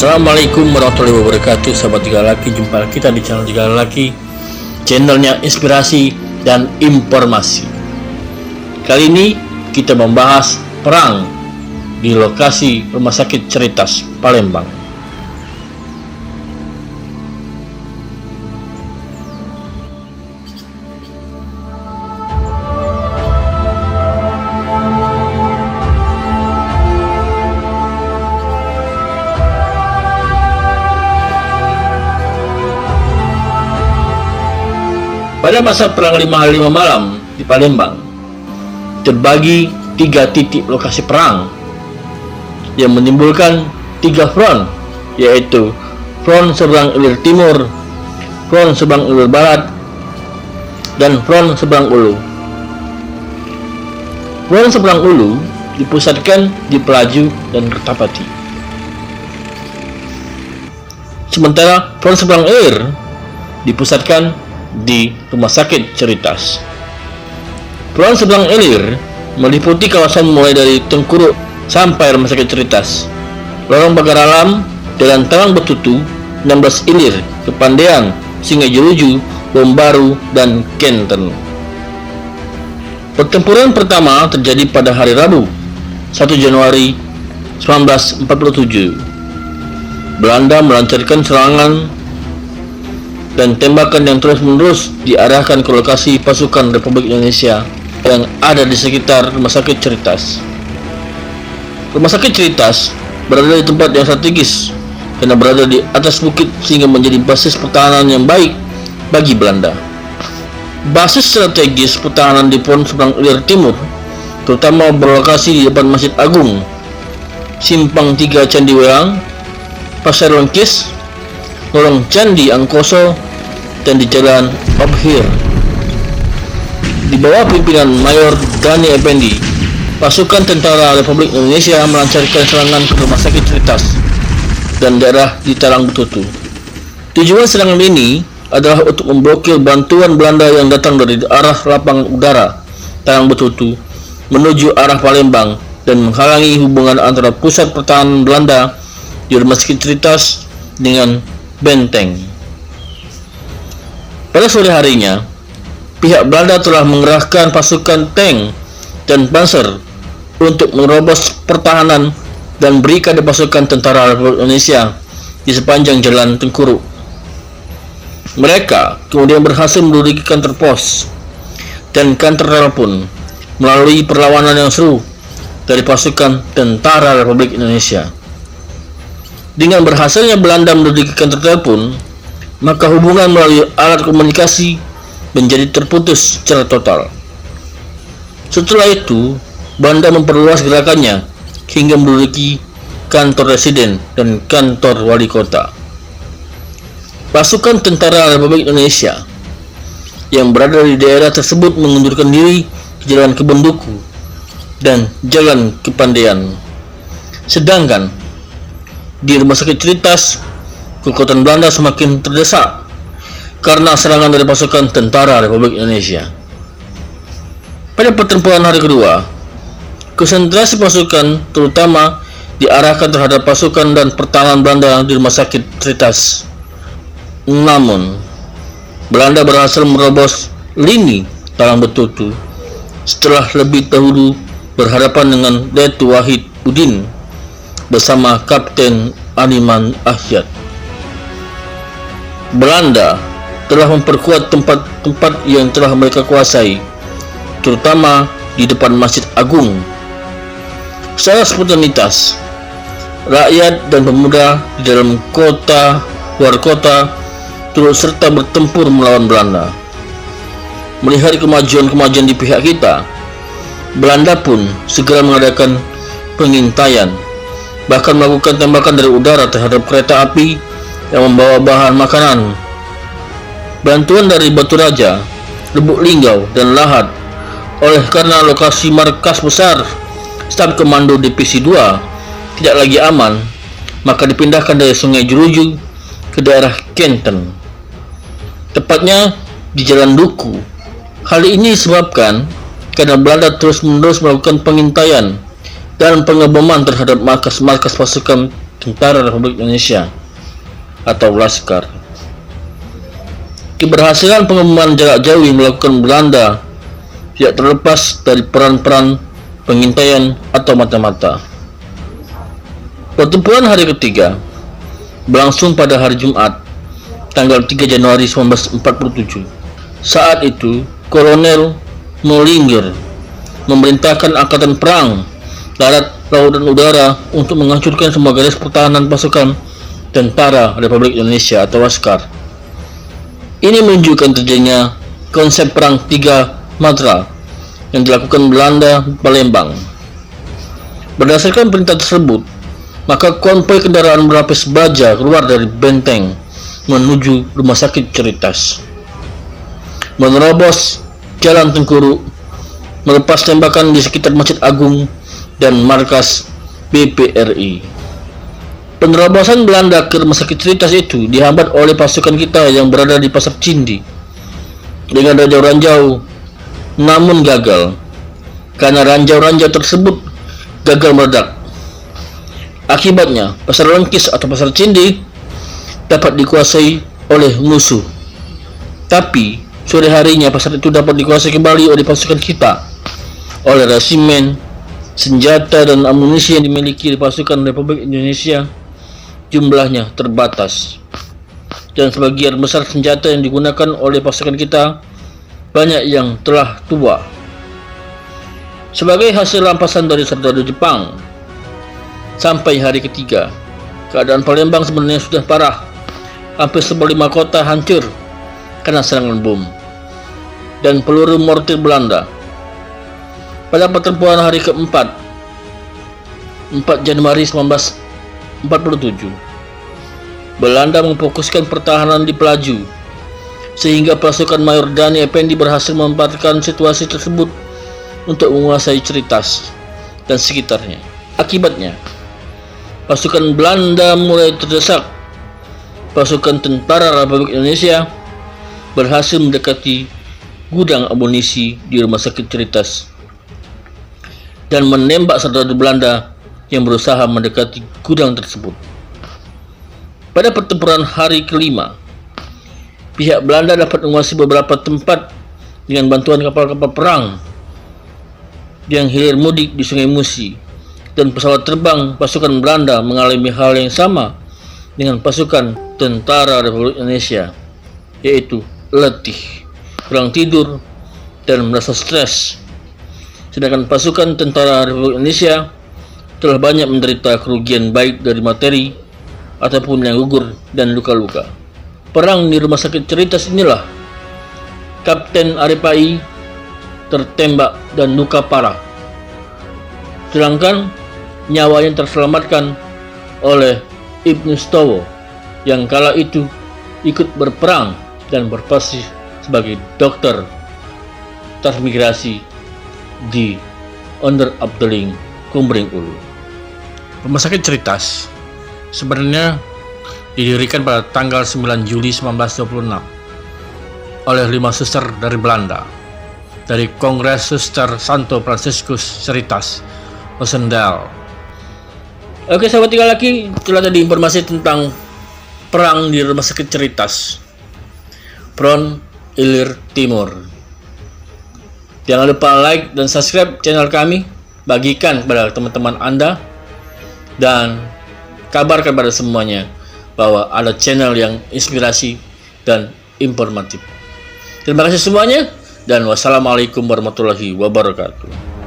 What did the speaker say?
Assalamualaikum warahmatullahi wabarakatuh. Sahabat Tiga Laki, jumpa kita di channel Tiga Laki, channelnya inspirasi dan informasi. Kali ini kita membahas perang di lokasi Rumah Sakit Ceritas, Palembang. Pada masa Perang 5 Hari 5 Malam di Palembang, terbagi 3 titik lokasi perang yang menimbulkan 3 front, yaitu front seberang Ilir Timur, front seberang Ilir Barat, dan front seberang Ulu. Front seberang Ulu dipusatkan di Pelaju dan Kertapati, sementara front seberang Ilir dipusatkan di Rumah Sakit Ceritas. Front seberang Ilir meliputi kawasan mulai dari Tengkuruk sampai Rumah Sakit Ceritas, Lorong Pagar Alam, Jalan Talang Betutu, 16 Ilir, Kepandean, Sungai Jeruju, Bom Baru, dan Kenten. Pertempuran pertama terjadi pada hari Rabu, 1 Januari 1947. Belanda melancarkan serangan dan tembakan yang terus-menerus diarahkan ke lokasi pasukan Republik Indonesia yang ada di sekitar Rumah Sakit Ceritas. Rumah Sakit Ceritas berada di tempat yang strategis karena berada di atas bukit sehingga menjadi basis pertahanan yang baik bagi Belanda. Basis strategis pertahanan di front seberang Ilir Timur terutama berlokasi di depan Masjid Agung, Simpang 3 Candi Weang, Pasar Lengkis, Lorong Candi Angkoso, dan di Jalan Obhir. Di bawah pimpinan Mayor Dani Effendi, pasukan Tentara Republik Indonesia melancarkan serangan ke Rumah Sakit Ceritas dan daerah di Talang Betutu. Tujuan serangan ini adalah untuk memblokir bantuan Belanda yang datang dari arah lapangan udara Talang Betutu menuju arah Palembang dan menghalangi hubungan antara pusat pertahanan Belanda di Rumah Sakit Ceritas dengan benteng. Pada sore harinya, pihak Belanda telah mengerahkan pasukan tank dan panser untuk menerobos pertahanan dan berikade pasukan Tentara Republik Indonesia di sepanjang Jalan Tengkuruk. Mereka kemudian berhasil menduduki kantor pos dan kantor telepon melalui perlawanan yang seru dari pasukan Tentara Republik Indonesia. Dengan berhasilnya Belanda menduduki kantor telepon, maka hubungan melalui alat komunikasi menjadi terputus secara total. Setelah itu, Belanda memperluas gerakannya hingga menduduki kantor residen dan kantor wali kota. Pasukan Tentara Republik Indonesia yang berada di daerah tersebut mengundurkan diri ke Jalan Kebon Duku dan Jalan Kepandean. Sedangkan di Rumah Sakit Ceritas, kekuatan Belanda semakin terdesak karena serangan dari pasukan Tentara Republik Indonesia. Pada pertempuran hari kedua, konsentrasi pasukan terutama diarahkan terhadap pasukan dan pertahanan Belanda di Rumah Sakit Ceritas. Namun, Belanda berhasil merobos lini Talang Betutu setelah lebih dahulu berhadapan dengan Datuk Wahid Udin bersama Kapten Animan Ahyad. Belanda telah memperkuat tempat-tempat yang telah mereka kuasai, terutama di depan Masjid Agung. Secara spontanitas, rakyat dan pemuda di dalam kota, luar kota turut serta bertempur melawan Belanda. Melihat kemajuan-kemajuan di pihak kita, Belanda pun segera mengadakan pengintaian, bahkan melakukan tembakan dari udara terhadap kereta api yang membawa bahan makanan. Bantuan dari Batu Raja, Lubuk Linggau, dan Lahat. Oleh karena lokasi markas besar Staf Komando Divisi 2 tidak lagi aman, maka dipindahkan dari Sungai Jeruju ke daerah Kenten, tepatnya di Jalan Duku. Hal ini disebabkan karena Belanda terus-menerus melakukan pengintaian dan pengeboman terhadap markas-markas pasukan Tentara Republik Indonesia atau Laskar. Keberhasilan pengeboman jarak jauh yang dilakukan Belanda tidak terlepas dari peran-peran pengintaian atau mata-mata. Pertempuran hari ketiga berlangsung pada hari Jumat, tanggal 3 Januari 1947. Saat itu, Kolonel Mollinger memerintahkan angkatan perang darat, laut, dan udara untuk menghancurkan semua garis pertahanan pasukan Tentara Republik Indonesia atau Laskar. Ini menunjukkan terjadinya konsep perang tiga matra yang dilakukan Belanda di Palembang. Berdasarkan perintah tersebut, maka konvoi kendaraan berlapis baja keluar dari benteng menuju Rumah Sakit Ceritas, menerobos Jalan Tengkuruk, melepas tembakan di sekitar Masjid Agung dan markas BPRI. Penerobosan Belanda ke Rumah Sakit Ceritas itu dihambat oleh pasukan kita yang berada di Pasar Cindi dengan ranjau-ranjau, namun gagal karena ranjau-ranjau tersebut gagal meledak. Akibatnya, Pasar Lengkis atau Pasar Cindi dapat dikuasai oleh musuh. Tapi sore harinya pasar itu dapat dikuasai kembali oleh pasukan kita, oleh resimen, senjata, dan amunisi yang dimiliki pasukan Republik Indonesia jumlahnya terbatas, dan sebagian besar senjata yang digunakan oleh pasukan kita banyak yang telah tua. Sebagai hasil rampasan dari serdadu Jepang, sampai hari ketiga, keadaan Palembang sebenarnya sudah parah. Hampir 5 kota hancur karena serangan bom dan peluru mortir Belanda. Pada pertempuran hari keempat, 4 Januari 1947, Belanda memfokuskan pertahanan di Pelaju, sehingga pasukan Mayor Dani Effendi berhasil memanfaatkan situasi tersebut untuk menguasai Cerritas dan sekitarnya. Akibatnya, pasukan Belanda mulai terdesak. Pasukan Tentara Republik Indonesia berhasil mendekati gudang amunisi di Rumah Sakit Cerritas dan menembak serdadu Belanda yang berusaha mendekati gudang tersebut. Pada pertempuran hari kelima, pihak Belanda dapat menguasai beberapa tempat dengan bantuan kapal-kapal perang yang hilir mudik di Sungai Musi, dan pesawat terbang pasukan Belanda mengalami hal yang sama dengan pasukan Tentara Republik Indonesia, yaitu letih, kurang tidur, dan merasa stres. Sedangkan pasukan Tentara Republik Indonesia telah banyak menderita kerugian baik dari materi ataupun yang gugur dan luka-luka. Perang di Rumah Sakit Cerritas inilah Kapten Aripai tertembak dan luka parah, sedangkan nyawanya terselamatkan oleh Ibnu Stowo yang kala itu ikut berperang dan berprofesi sebagai dokter transmigrasi di Onderafdeling Kumbring Ulu. Rumah Sakit Cerritas sebenarnya didirikan pada tanggal 9 Juli 1926 oleh 5 suster dari Belanda dari Kongres Suster Santo Franciscus Cerritas, Oostendal. Oke sahabat, tinggal lagi itulah tadi informasi tentang perang di Rumah Sakit Cerritas, Front Ilir Timur. Jangan lupa like dan subscribe channel kami, bagikan kepada teman-teman Anda, dan kabarkan pada semuanya bahwa ada channel yang inspirasi dan informatif. Terima kasih semuanya, dan wassalamualaikum warahmatullahi wabarakatuh.